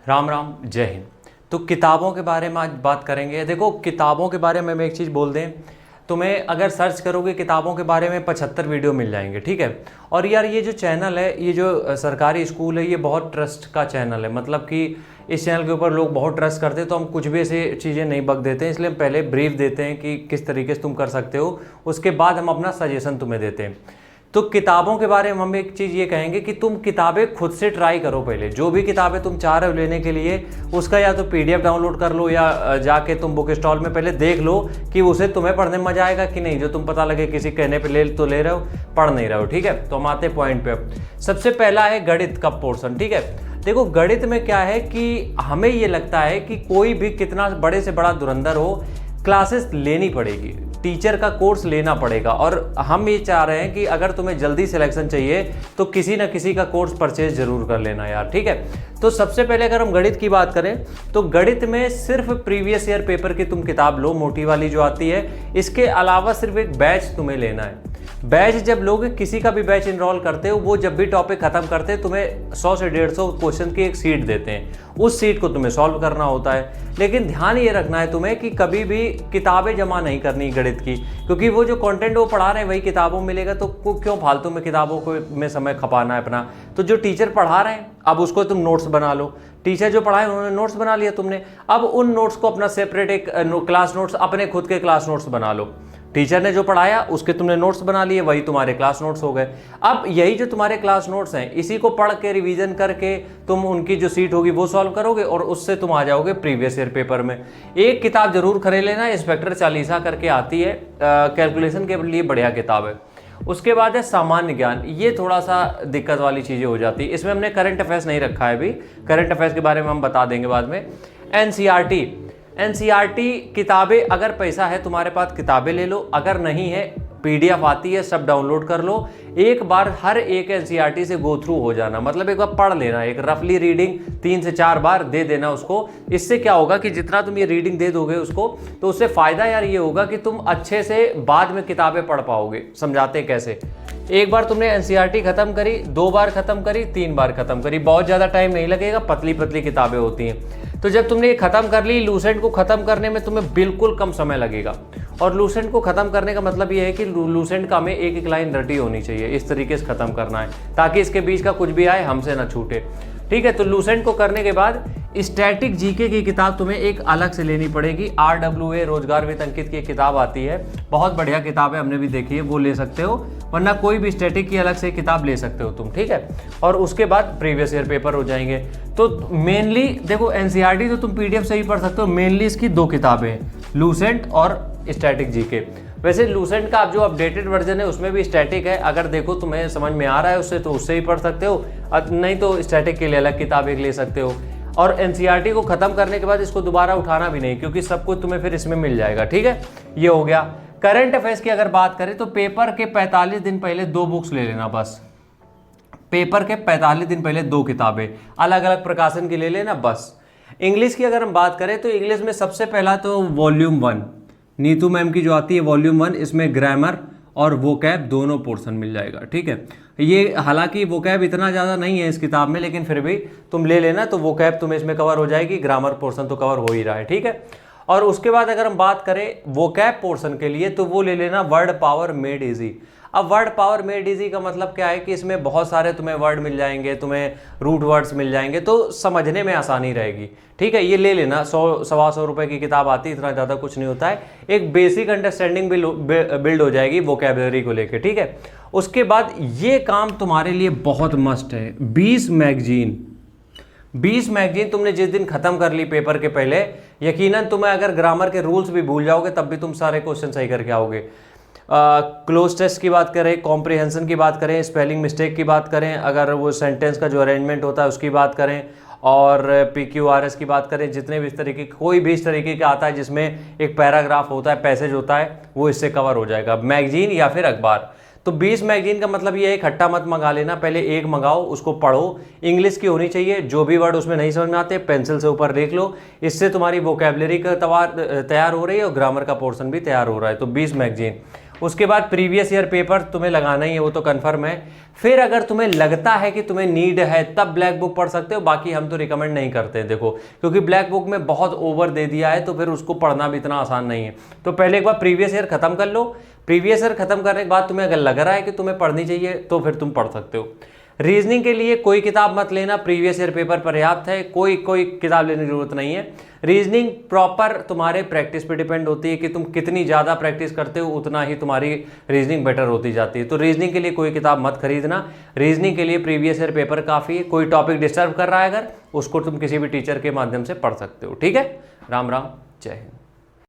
राम राम, जय हिंद। तो किताबों के बारे में आज बात करेंगे। देखो, किताबों के बारे में एक चीज़ बोल दें, तुम्हें अगर सर्च करोगे किताबों के बारे में 75 वीडियो मिल जाएंगे, ठीक है। और यार, ये जो चैनल है, ये जो सरकारी स्कूल है, ये बहुत ट्रस्ट का चैनल है। मतलब कि इस चैनल के ऊपर लोग बहुत ट्रस्ट करते हैं, तो हम कुछ भी ऐसे चीज़ें नहीं बक देते हैं। इसलिए हम पहले ब्रीफ देते हैं कि किस तरीके से तुम कर सकते हो, उसके बाद हम अपना सजेशन तुम्हें देते हैं। तो किताबों के बारे में हम एक चीज़ ये कहेंगे कि तुम किताबें खुद से ट्राई करो। पहले जो भी किताबें तुम चाह रहे हो लेने के लिए, उसका या तो पीडीएफ डाउनलोड कर लो या जाके तुम बुक स्टॉल में पहले देख लो कि उसे तुम्हें पढ़ने में मजा आएगा कि नहीं। जो तुम पता लगे किसी कहने पे ले तो ले रहे हो, पढ़ नहीं रहे हो, ठीक है। तो हम आते पॉइंट पे। सबसे पहला है गणित का पोर्शन, ठीक है। देखो, गणित में क्या है कि हमें ये लगता है कि कोई भी कितना बड़े से बड़ा धुरंधर हो, क्लासेस लेनी पड़ेगी, टीचर का कोर्स लेना पड़ेगा। और हम ये चाह रहे हैं कि अगर तुम्हें जल्दी सिलेक्शन चाहिए तो किसी ना किसी का कोर्स परचेज जरूर कर लेना यार, ठीक है। तो सबसे पहले अगर हम गणित की बात करें तो गणित में सिर्फ प्रीवियस ईयर पेपर की तुम किताब लो, मोटी वाली जो आती है। इसके अलावा सिर्फ एक बैच तुम्हें लेना है। बैच जब लोग किसी का भी बैच इनरोल करते हो, वो जब भी टॉपिक खत्म करते हैं तुम्हें 100 से 150 क्वेश्चन की एक सीट देते हैं। उस सीट को तुम्हें सॉल्व करना होता है। लेकिन ध्यान ये रखना है तुम्हें कि कभी भी किताबें जमा नहीं करनी गणित की, क्योंकि वो जो कंटेंट वो पढ़ा रहे हैं वही किताबों में मिलेगा। तो क्यों फालतू में किताबों को में समय खपाना है अपना। तो जो टीचर पढ़ा रहे हैं अब उसको तुम नोट्स बना लो। टीचर जो पढ़ाए उन्होंने नोट्स बना लिया तुमने, अब उन नोट्स को अपना सेपरेट एक क्लास नोट्स, अपने खुद के क्लास नोट्स बना लो। टीचर ने जो पढ़ाया उसके तुमने नोट्स बना लिए, वही तुम्हारे क्लास नोट्स हो गए। अब यही जो तुम्हारे क्लास नोट्स हैं, इसी को पढ़ के रिवीजन करके तुम उनकी जो सीट होगी वो सॉल्व करोगे और उससे तुम आ जाओगे प्रीवियस ईयर पेपर में। एक किताब जरूर खरीद लेना, इंस्पेक्टर चालीसा करके आती है, कैलकुलेशन के लिए बढ़िया किताब है। उसके बाद है सामान्य ज्ञान। ये थोड़ा सा दिक्कत वाली चीज़ें हो जाती है, इसमें हमने करंट अफेयर्स नहीं रखा है। अभी करंट अफेयर्स के बारे में हम बता देंगे बाद में। एनसीईआरटी किताबें, अगर पैसा है तुम्हारे पास किताबें ले लो, अगर नहीं है पीडीएफ आती है, सब डाउनलोड कर लो। एक बार हर एक एनसीईआरटी से गो थ्रू हो जाना, मतलब एक बार पढ़ लेना, एक रफली रीडिंग 3 से 4 बार दे देना उसको। इससे क्या होगा कि जितना तुम ये रीडिंग दे दोगे उसको, तो उससे फायदा यार ये होगा कि तुम अच्छे से बाद में किताबें पढ़ पाओगे। समझाते कैसे, एक बार तुमने एनसीईआरटी खत्म करी, 2 बार खत्म करी, 3 बार खत्म करी, बहुत ज़्यादा टाइम नहीं लगेगा, पतली पतली किताबें होती हैं। तो जब तुमने ये खत्म कर ली, लूसेंट को खत्म करने में तुम्हें बिल्कुल कम समय लगेगा। और लूसेंट को खत्म करने का मतलब ये है कि लूसेंट का हमें एक एक लाइन रटी होनी चाहिए, इस तरीके से खत्म करना है ताकि इसके बीच का कुछ भी आए हमसे ना छूटे, ठीक है। तो लूसेंट को करने के बाद स्टैटिक जीके की किताब तुम्हें एक अलग से लेनी पड़ेगी। RWA रोजगार विद अंकित की किताब आती है, बहुत बढ़िया किताब है, हमने भी देखी है, वो ले सकते हो। वरना कोई भी स्टैटिक की अलग से किताब ले सकते हो तुम, ठीक है। और उसके बाद प्रीवियस ईयर पेपर हो जाएंगे। तो मेनली देखो, एनसीईआरटी तो तुम पीडीएफ से ही पढ़ सकते हो। मेनली इसकी 2 किताबें हैं, लूसेंट और स्टैटिक जीके। वैसे लूसेंट का अब जो अपडेटेड वर्जन है उसमें भी स्टैटिक है, अगर देखो तुम्हें समझ में आ रहा है उससे तो उससे ही पढ़ सकते हो, नहीं तो स्टैटिक के लिए अलग किताब एक ले सकते हो। और एनसीईआरटी को खत्म करने के बाद इसको दोबारा उठाना भी नहीं, क्योंकि सब कुछ तुम्हें फिर इसमें मिल जाएगा, ठीक है। ये हो गया। करंट अफेयर्स की अगर बात करें तो पेपर के 45 दिन पहले 2 बुक्स ले लेना बस। पेपर के 45 दिन पहले 2 किताबें अलग अलग प्रकाशन की ले लेना बस। इंग्लिश की अगर हम बात करें तो इंग्लिश में सबसे पहला तो वॉल्यूम 1 नीतू मैम की जो आती है, वॉल्यूम 1, इसमें ग्रामर और वोकैब दोनों पोर्शन मिल जाएगा, ठीक है। ये हालांकि वोकैब इतना ज़्यादा नहीं है इस किताब में, लेकिन फिर भी तुम ले लेना, तो वोकैब तुम्हें इसमें कवर हो जाएगी, ग्रामर पोर्शन तो कवर हो ही रहा है, ठीक है। और उसके बाद अगर हम बात करें वोकैब पोर्शन के लिए तो वो ले लेना वर्ड पावर मेड इजी। अब वर्ड पावर मेड इजी का मतलब क्या है कि इसमें बहुत सारे तुम्हें वर्ड मिल जाएंगे, तुम्हें रूट वर्ड्स मिल जाएंगे, तो समझने में आसानी रहेगी, ठीक है। ये ले लेना, 100-125 रुपए की किताब आती है, इतना ज़्यादा कुछ नहीं होता है। एक बेसिक अंडरस्टैंडिंग बिल्ड हो जाएगी वोकैबलरी को लेकर, ठीक है। उसके बाद ये काम तुम्हारे लिए बहुत मस्ट है, 20 मैगजीन तुमने जिस दिन खत्म कर ली पेपर के पहले, यकीनन तुम्हें अगर ग्रामर के रूल्स भी भूल जाओगे तब भी तुम सारे क्वेश्चन सही करके आओगे। क्लोज टेस्ट की बात करें, कॉम्प्रिहेंशन की बात करें, स्पेलिंग मिस्टेक की बात करें, अगर वो सेंटेंस का जो अरेंजमेंट होता है उसकी बात करें, और PQRS की बात करें, जितने भी इस तरीके, कोई भी इस तरीके का आता है जिसमें एक पैराग्राफ होता है, पैसेज होता है, वो इससे कवर हो जाएगा, मैगजीन या फिर अखबार। तो 20 मैगजीन का मतलब ये है, इकट्ठा मत मंगा लेना, पहले एक मंगाओ, उसको पढ़ो, इंग्लिश की होनी चाहिए, जो भी वर्ड उसमें नहीं समझ में आते पेंसिल से ऊपर लिख लो, इससे तुम्हारी वोकैबुलरी का तैयार हो रही है और ग्रामर का पोर्शन भी तैयार हो रहा है। तो 20 मैगजीन। उसके बाद प्रीवियस ईयर पेपर तुम्हें लगाना ही है, वो तो कन्फर्म है। फिर अगर तुम्हें लगता है कि तुम्हें नीड है तब ब्लैक बुक पढ़ सकते हो, बाकी हम तो रिकमेंड नहीं करते हैं देखो, क्योंकि ब्लैक बुक में बहुत ओवर दे दिया है तो फिर उसको पढ़ना भी इतना आसान नहीं है। तो पहले एक बार प्रीवियस ईयर खत्म कर लो, प्रीवियस ईयर खत्म करने के बाद तुम्हें अगर लग रहा है कि तुम्हें पढ़नी चाहिए तो फिर तुम पढ़ सकते हो। रीजनिंग के लिए कोई किताब मत लेना, प्रीवियस ईयर पेपर पर्याप्त है, कोई किताब लेने की जरूरत नहीं है। रीजनिंग प्रॉपर तुम्हारे प्रैक्टिस पे डिपेंड होती है कि तुम कितनी ज़्यादा प्रैक्टिस करते हो उतना ही तुम्हारी रीजनिंग बेटर होती जाती है। तो रीजनिंग के लिए कोई किताब मत खरीदना, रीजनिंग के लिए प्रीवियस ईयर पेपर काफ़ी है। कोई टॉपिक डिस्टर्ब कर रहा है अगर, उसको तुम किसी भी टीचर के माध्यम से पढ़ सकते हो। ठीक है, राम राम, जय हिंद।